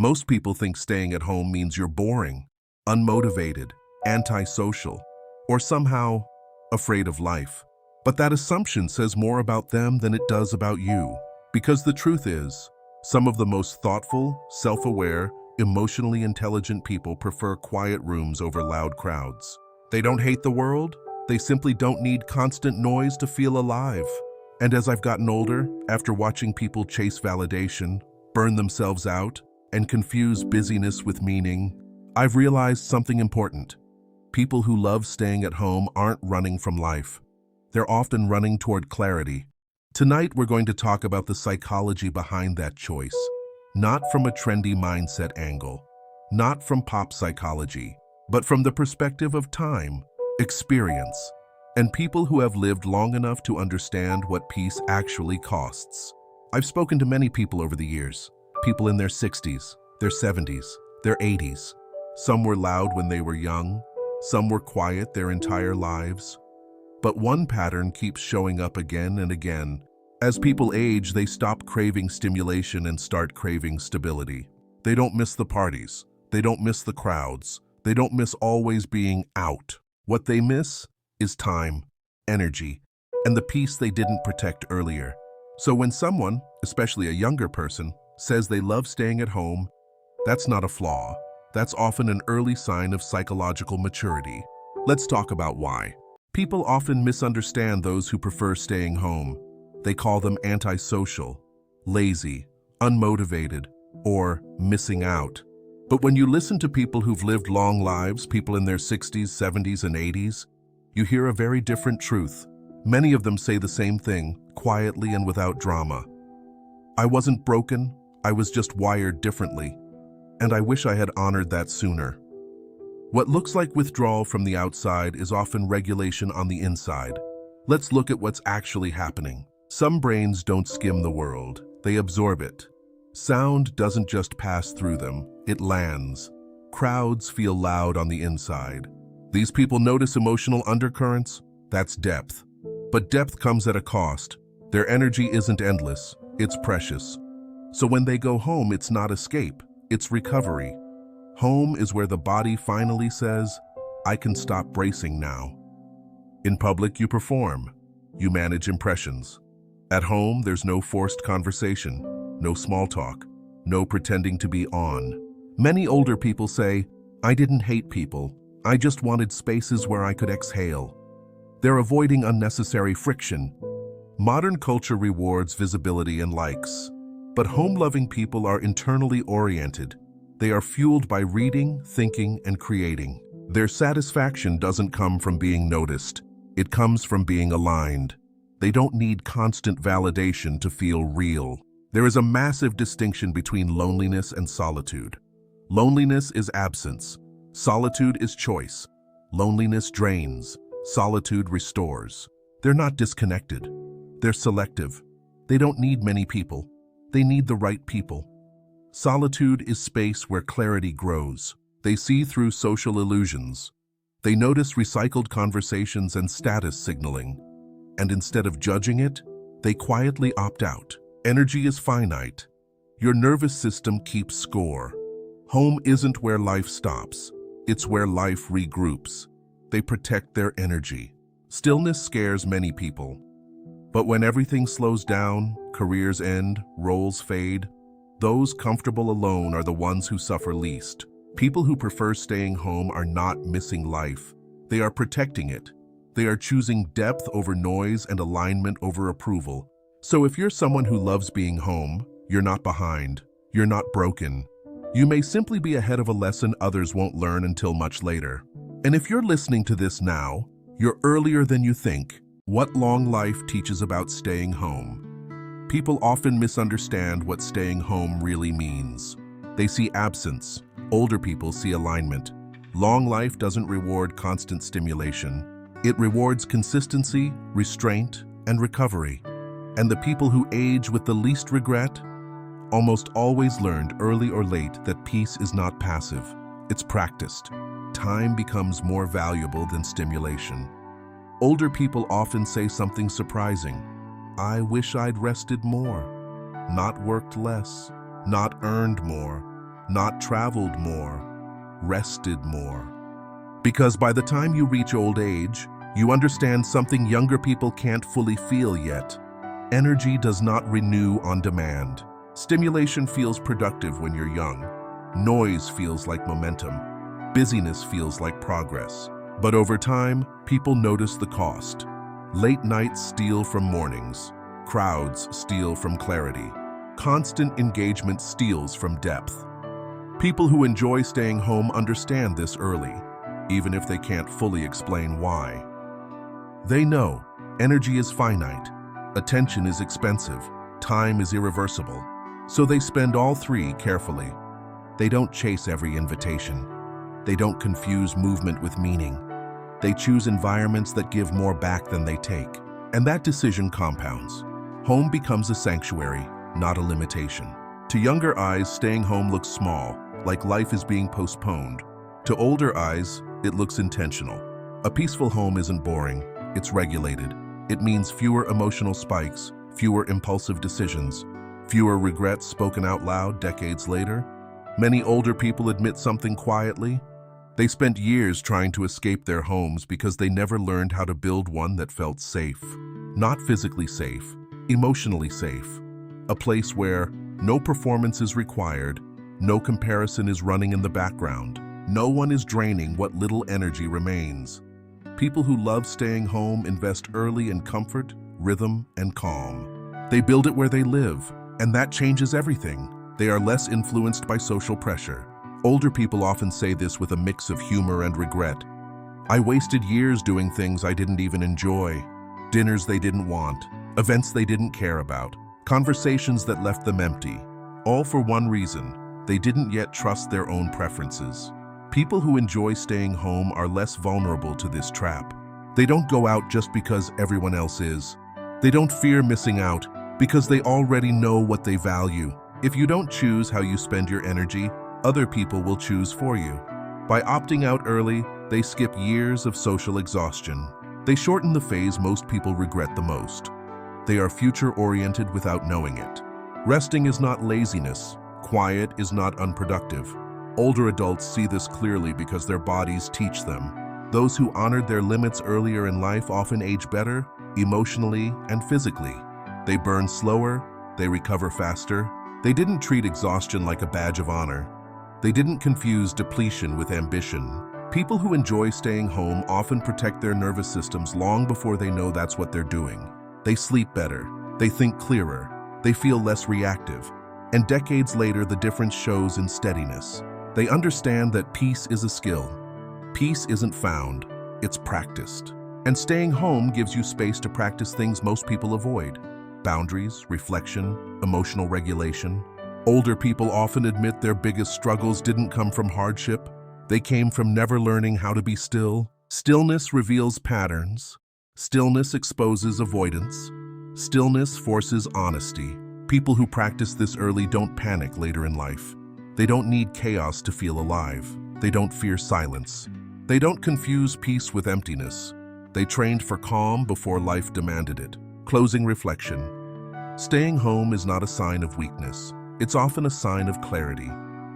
Most people think staying at home means you're boring, unmotivated, antisocial, or somehow afraid of life. But that assumption says more about them than it does about you. Because the truth is, some of the most thoughtful, self-aware, emotionally intelligent people prefer quiet rooms over loud crowds. They don't hate the world, they simply don't need constant noise to feel alive. And as I've gotten older, after watching people chase validation, burn themselves out, and confuse busyness with meaning, I've realized something important. People who love staying at home aren't running from life. They're often running toward clarity. Tonight, we're going to talk about the psychology behind that choice, not from a trendy mindset angle, not from pop psychology, but from the perspective of time, experience, and people who have lived long enough to understand what peace actually costs. I've spoken to many people over the years, people in their 60s, their 70s, their 80s. Some were loud when they were young, some were quiet their entire lives. But one pattern keeps showing up again and again. As people age, they stop craving stimulation and start craving stability. They don't miss the parties. They don't miss the crowds. They don't miss always being out. What they miss is time, energy, and the peace they didn't protect earlier. So when someone, especially a younger person, says they love staying at home, that's not a flaw. That's often an early sign of psychological maturity. Let's talk about why. People often misunderstand those who prefer staying home. They call them antisocial, lazy, unmotivated, or missing out. But when you listen to people who've lived long lives, people in their 60s, 70s, and 80s, you hear a very different truth. Many of them say the same thing, quietly and without drama. I wasn't broken, I was just wired differently. And I wish I had honored that sooner. What looks like withdrawal from the outside is often regulation on the inside. Let's look at what's actually happening. Some brains don't skim the world, they absorb it. Sound doesn't just pass through them, it lands. Crowds feel loud on the inside. These people notice emotional undercurrents, that's depth. But depth comes at a cost. Their energy isn't endless, it's precious. So when they go home, it's not escape, it's recovery. Home is where the body finally says, I can stop bracing now. In public, you perform. You manage impressions. At home, there's no forced conversation, no small talk, no pretending to be on. Many older people say, I didn't hate people. I just wanted spaces where I could exhale. They're avoiding unnecessary friction. Modern culture rewards visibility and likes. But home-loving people are internally oriented. They are fueled by reading, thinking, and creating. Their satisfaction doesn't come from being noticed. It comes from being aligned. They don't need constant validation to feel real. There is a massive distinction between loneliness and solitude. Loneliness is absence. Solitude is choice. Loneliness drains. Solitude restores. They're not disconnected. They're selective. They don't need many people. They need the right people. Solitude is space where clarity grows. They see through social illusions. They notice recycled conversations and status signaling. And instead of judging it, they quietly opt out. Energy is finite. Your nervous system keeps score. Home isn't where life stops. It's where life regroups. They protect their energy. Stillness scares many people. But when everything slows down, careers end, roles fade, those comfortable alone are the ones who suffer least. People who prefer staying home are not missing life. They are protecting it. They are choosing depth over noise and alignment over approval. So if you're someone who loves being home, you're not behind. You're not broken. You may simply be ahead of a lesson others won't learn until much later. And if you're listening to this now, you're earlier than you think. What long life teaches about staying home? People often misunderstand what staying home really means. They see absence. Older people see alignment. Long life doesn't reward constant stimulation. It rewards consistency, restraint, and recovery. And the people who age with the least regret almost always learned early or late that peace is not passive. It's practiced. Time becomes more valuable than stimulation. Older people often say something surprising. I wish I'd rested more, not worked less, not earned more, not traveled more, rested more. Because by the time you reach old age, you understand something younger people can't fully feel yet. Energy does not renew on demand. Stimulation feels productive when you're young. Noise feels like momentum. Busyness feels like progress. But over time, people notice the cost. Late nights steal from mornings. Crowds steal from clarity. Constant engagement steals from depth. People who enjoy staying home understand this early, even if they can't fully explain why. They know energy is finite, attention is expensive, time is irreversible, so they spend all three carefully. They don't chase every invitation. They don't confuse movement with meaning. They choose environments that give more back than they take. And that decision compounds. Home becomes a sanctuary, not a limitation. To younger eyes, staying home looks small, like life is being postponed. To older eyes, it looks intentional. A peaceful home isn't boring, it's regulated. It means fewer emotional spikes, fewer impulsive decisions, fewer regrets spoken out loud decades later. Many older people admit something quietly. They spent years trying to escape their homes because they never learned how to build one that felt safe. Not physically safe, emotionally safe. A place where no performance is required, no comparison is running in the background. No one is draining what little energy remains. People who love staying home invest early in comfort, rhythm, and calm. They build it where they live, and that changes everything. They are less influenced by social pressure. Older people often say this with a mix of humor and regret. I wasted years doing things I didn't even enjoy. Dinners they didn't want, events they didn't care about, conversations that left them empty. All for one reason: they didn't yet trust their own preferences. People who enjoy staying home are less vulnerable to this trap. They don't go out just because everyone else is. They don't fear missing out because they already know what they value. If you don't choose how you spend your energy, other people will choose for you. By opting out early, they skip years of social exhaustion. They shorten the phase most people regret the most. They are future-oriented without knowing it. Resting is not laziness. Quiet is not unproductive. Older adults see this clearly because their bodies teach them. Those who honored their limits earlier in life often age better, emotionally and physically. They burn slower, they recover faster. They didn't treat exhaustion like a badge of honor. They didn't confuse depletion with ambition. People who enjoy staying home often protect their nervous systems long before they know that's what they're doing. They sleep better, they think clearer, they feel less reactive. And decades later, the difference shows in steadiness. They understand that peace is a skill. Peace isn't found, it's practiced. And staying home gives you space to practice things most people avoid: boundaries, reflection, emotional regulation. Older people often admit their biggest struggles didn't come from hardship. They came from never learning how to be still. Stillness reveals patterns. Stillness exposes avoidance. Stillness forces honesty. People who practice this early don't panic later in life. They don't need chaos to feel alive. They don't fear silence. They don't confuse peace with emptiness. They trained for calm before life demanded it. Closing reflection. Staying home is not a sign of weakness. It's often a sign of clarity.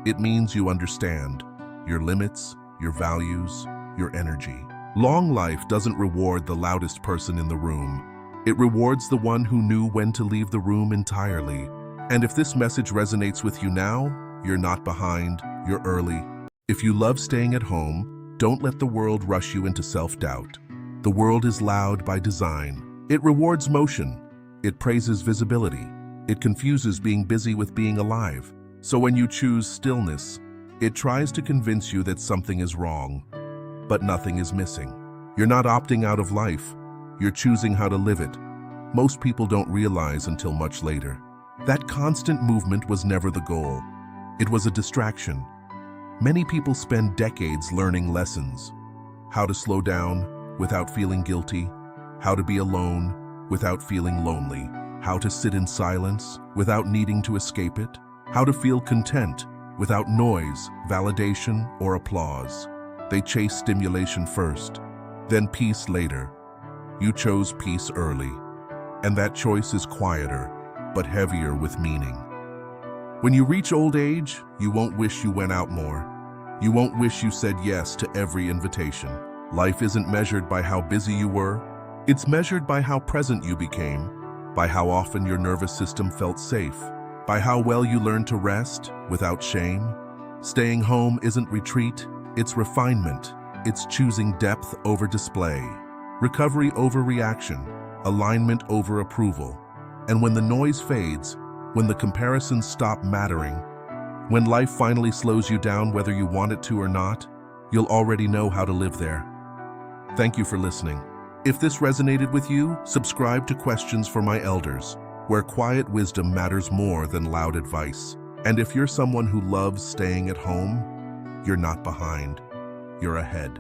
It means you understand your limits, your values, your energy. Long life doesn't reward the loudest person in the room. It rewards the one who knew when to leave the room entirely. And if this message resonates with you now, you're not behind, you're early. If you love staying at home, don't let the world rush you into self-doubt. The world is loud by design. It rewards motion. It praises visibility. It confuses being busy with being alive. So when you choose stillness, it tries to convince you that something is wrong. But nothing is missing. You're not opting out of life. You're choosing how to live it. Most people don't realize until much later. That constant movement was never the goal. It was a distraction. Many people spend decades learning lessons. How to slow down without feeling guilty. How to be alone without feeling lonely. How to sit in silence without needing to escape it. How to feel content without noise, validation, or applause. They chase stimulation first, then peace later. You chose peace early, and that choice is quieter, but heavier with meaning. When you reach old age, you won't wish you went out more. You won't wish you said yes to every invitation. Life isn't measured by how busy you were. It's measured by how present you became, by how often your nervous system felt safe, by how well you learned to rest without shame. Staying home isn't retreat, it's refinement. It's choosing depth over display, recovery over reaction, alignment over approval. And when the noise fades, when the comparisons stop mattering, when life finally slows you down whether you want it to or not, you'll already know how to live there. Thank you for listening. If this resonated with you, subscribe to Questions for My Elders, where quiet wisdom matters more than loud advice. And if you're someone who loves staying at home, you're not behind, you're ahead.